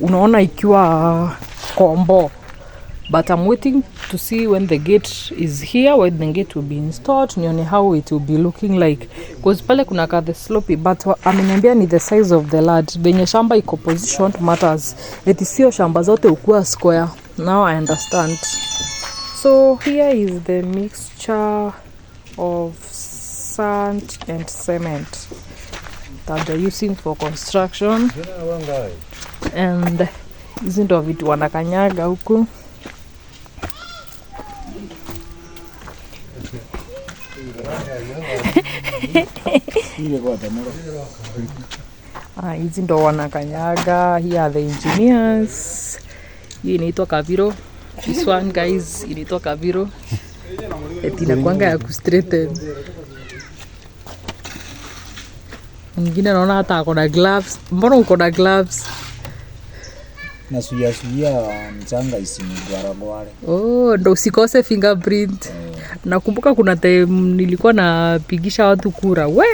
unaona ikiwa kombo. But I'm waiting to see when the gate is here, when the gate will be installed, nione how it will be looking like. Because pale kuna ka the slopey, but ameniambia ni the size of the lot. Benye shamba iko positioned matters. Eti sio shamba zote ukua square. Now I understand. So here is the mixture of sand and cement that they're using for construction. And hizi ndo vitu wanakanyaga huku. Hizi ndo wanakanyaga. Here are the engineers. Hii inaitwa Kaviro. This one guys inaitwa Kaviro. Eti nakuanga ya kustraighten. Mwingine naona hata ako na gloves. Mbona uko na gloves? Nasuia mchanga isinigwaragware. Oh, ndo usikose fingerprint. Nakumbuka kuna time nilikuwa napigisha watu kura. We,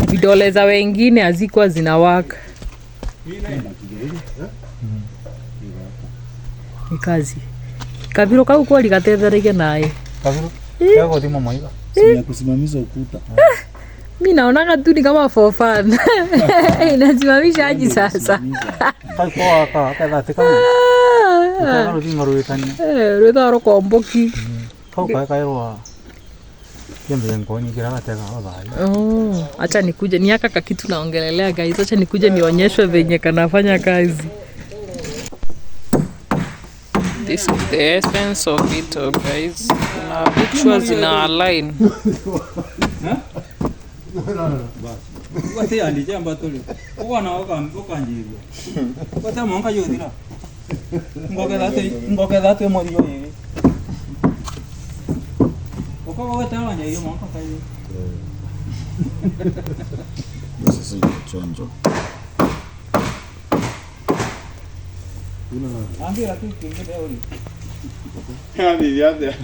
vidole za wengine hazikuwa zinawaka. Ni kazi. Kaviro kau kwa ligathethereke naye. Kaviro? Yako thimo maiga. Sina kusimamisha ukuta. Mimi naona tu ni kama for fun. Inasimamisha aje sasa? Kwa kadhati kama. Kwa thimo ruitani. Ruita roko mboki. Kwa kairwa. Yembe ngoni kira tega baba. Oh, acha nikuje niaka kakitu naongelelea guys. Acha nikuje nionyeshwe venye kanafanya kazi. This is the essence of it, guys. Na vichwa zina align. Wate andi jamba tole. Uwana okanjibwa. Wate monka yodira. Ngoke date mo dio yeye. Oko wate wanya yo monka kayo. Sasa chonjo. Ambira tu kingine ori. Hadi yade.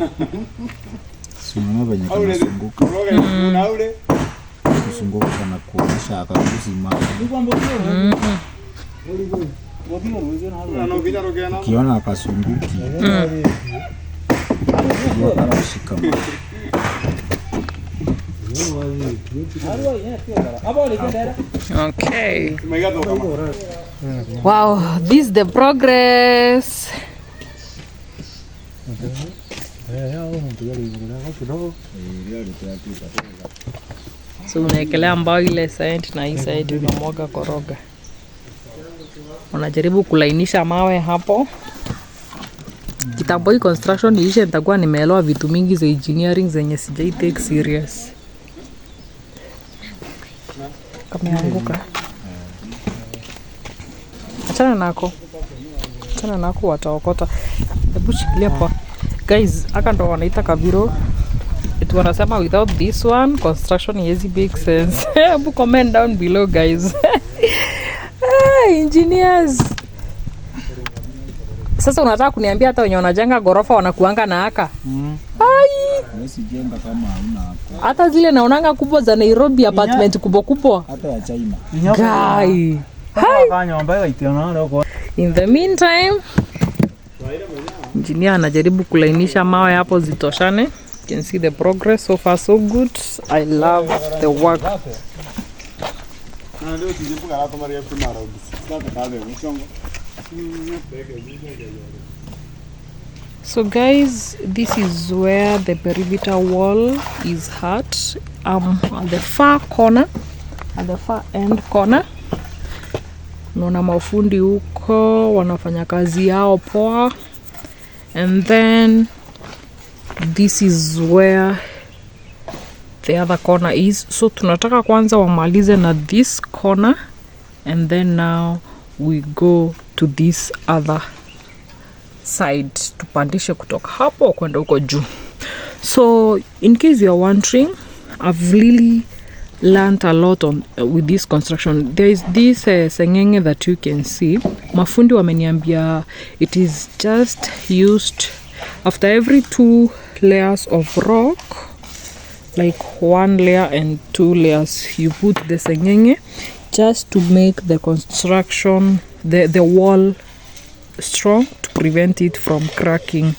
Sina venye kunazunguka. Unaule. Kusunguka na kuonyesha akakuzima. Ukiona akasunguki. Akashika. Okay. Wow, this is the progress. So unaekelea mbao ile side na hii side unamwaga koroga. Unajaribu kulainisha mawe hapo. Kitambo hii construction iishe nitakuwa nimeelewa vitu mingi za engineering zenye sijai take serious. Kameanguka. Achana nako wataokota. Hebu shikilia pa. Guys, aka ndo wanaita Kaviro. It wanasema without this one construction haiwezi make sense. Hebu comment down below guys. Engineers. Sasa unataka kuniambia hata wenye wanajenga gorofa wanakuanga na aka? Ai. Wesi jenga kama hauna hapo. Hata zile naonanga kubwa za Nairobi apartment kubwa. Hata ya China. Guy. In the meantime, engineer anajaribu kulainisha mawe hapo zitoshane. You can see the progress so far so good. I love the work. So guys, this is where the perimeter wall is at the far corner, at the far end corner. Naona mafundi huko wanafanya kazi yao poa. And then this is where the other corner is. So tunataka kwanza wamalize na this corner, and then now we go to this other side, tupandishe kutoka hapo kwenda huko juu. So in case you are wondering, I've really learned a lot on with this construction. There is this sengenge that you can see. Mafundi wameniambia it is just used after every 2 layers of rock, like 1 layer and 2 layers, you put the sengenge just to make the construction, the wall strong to prevent it from cracking.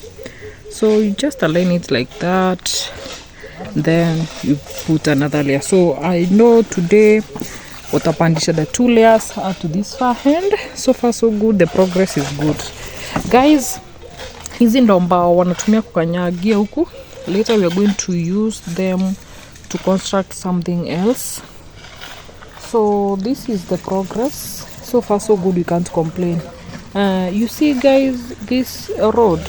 So you just align it like that, then you put another layer. So I know today utapandisha the 2 layers to this far end. So far so good, the progress is good guys. Hizi ndo mbao wanatumia kukanyagia huku. Later we are going to use them to construct something else. So this is the progress. So far so good, we can't complain. You see guys, this road,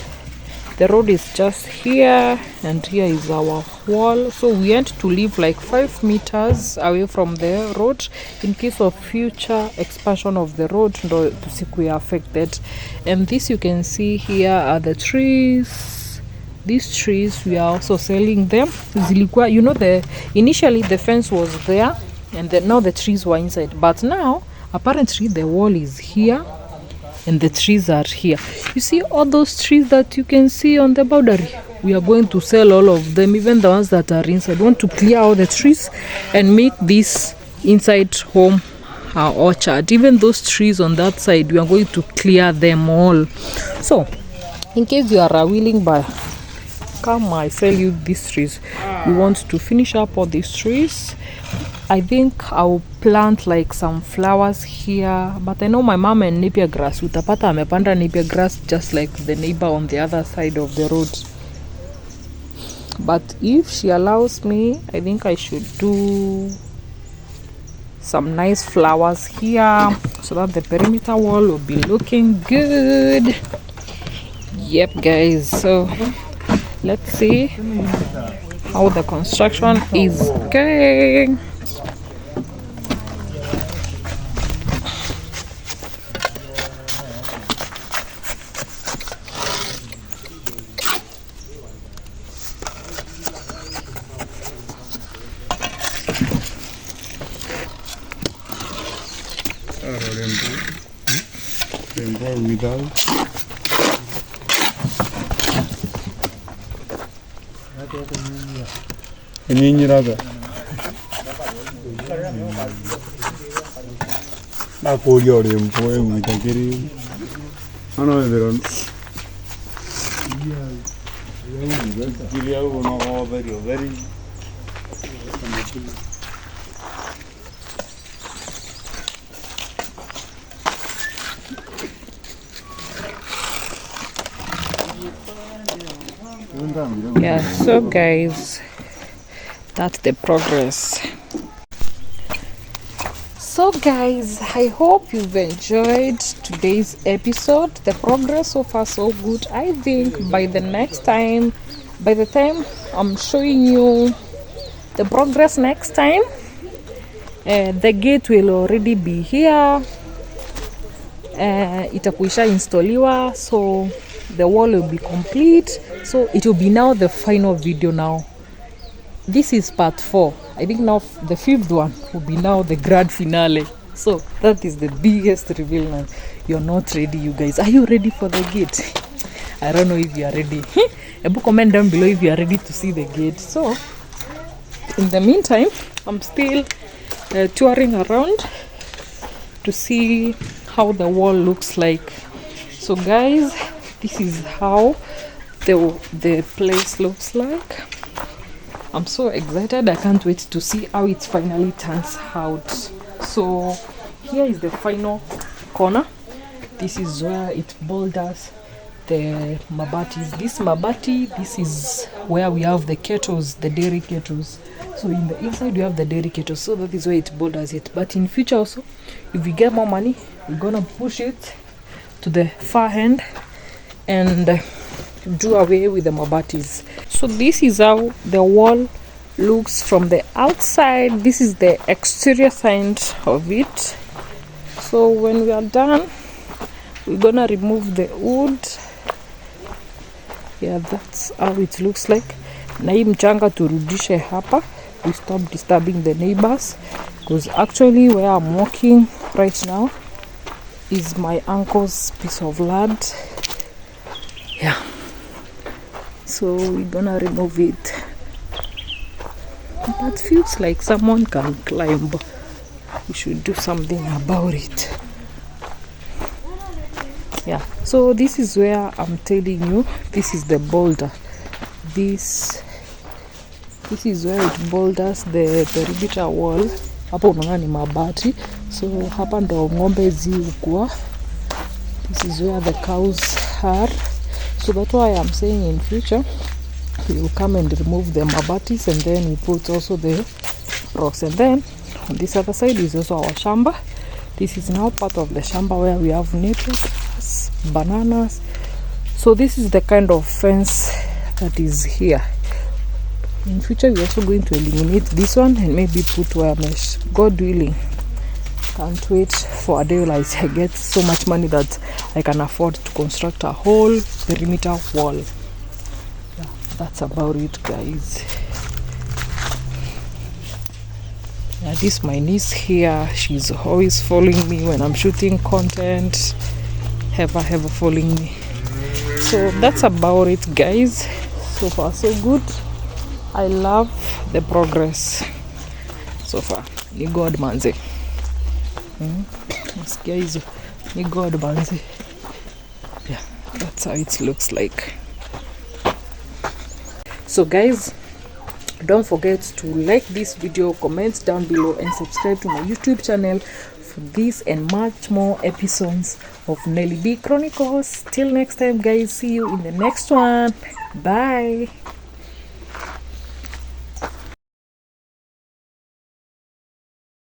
the road is just here, and here is our wall. So we want to leave like 5 meters away from the road in case of future expansion of the road, ndo tusikuwe affected. And this you can see here are the trees. These trees, we are also selling them. Zilikuwa, you know, initially the fence was there, and now the trees were inside, but now apparently the wall is here and the trees are here. You see all those trees that you can see on the boundary? We are going to sell all of them, even the ones that are inside. We want to clear all the trees and make this inside home our orchard. Even those trees on that side, we are going to clear them all. So in case you are a willing buyer, come, I sell you these trees. We want to finish up all these trees. I think I'll plant like some flowers here, but I know my mom and napier grass. Utapata amepanda napier grass just like the neighbor on the other side of the road. But if she allows me, I think I should do some nice flowers here so that the perimeter wall will be looking good. Yep guys, so let's see how the construction is going. Rainbow without. Nyinyiraga. Na kurio rainbow without. Ano veron. Very. Yeah, so guys, that's the progress. So guys, I hope you've enjoyed today's episode. The progress so far so good. I think by the time I'm showing you the progress next time, the gate will already be here. Itakuisha instaliwa, so the wall will be complete. So it will be now the final video. Now this is part 4. I think now the 5th one will be now the grand finale. So that is the biggest reveal now. You're not ready, you guys. Are you ready for the gate? I don't know if you are ready. Comment down below if you are ready to see the gate. So in the meantime, I'm still touring around to see how the wall looks like. So guys, this is how the place looks like. I'm so excited. I can't wait to see how it finally turns out. So here is the final corner. This is where it boulders the mabatis. This is where we have the kettles, the dairy kettles. So in the inside we have the dairy kettles. So that is where it boulders it. But in future also, if we get more money, we're gonna push it to the far end and do away with the mabatis. So this is how the wall looks from the outside. This is the exterior side of it. So when we are done, we're gonna remove the wood. Yeah, that's how it looks like. Na hii mchanga turudishe hapa. We stop disturbing the neighbors, because actually where I'm walking right now is my uncle's piece of land. Yeah, so we're gonna remove it. That feels like someone can climb. We should do something about it. Yeah, so this is where I'm telling you, this is the boulder. This is where it boulders the perimeter wall. Hapo unaona ni mabati, so hapa ndo ng'ombe ziukua. This is where the cows are. So that's why I'm saying in future we will come and remove the mabatis, and then we put also the rocks. And then on this other side is also our shamba. This is now part of the shamba where we have lettuce, bananas. So this is the kind of fence that is here. In future we're also going to eliminate this one and maybe put wire mesh, God willing. Can't wait for a day like I get so much money that I can afford to construct a whole perimeter wall. Yeah, that's about it, guys. Yeah, this is my niece here. She's always following me when I'm shooting content. Ever following me. So that's about it, guys. So far so good. I love the progress so far. Ni God manze. Nasikia hizo. Ni God manze. Yeah, that's how it looks like. So guys, don't forget to like this video, comment down below, and subscribe to my YouTube channel for this and much more episodes of Nelly B Chronicles. Till next time, guys. See you in the next one. Bye.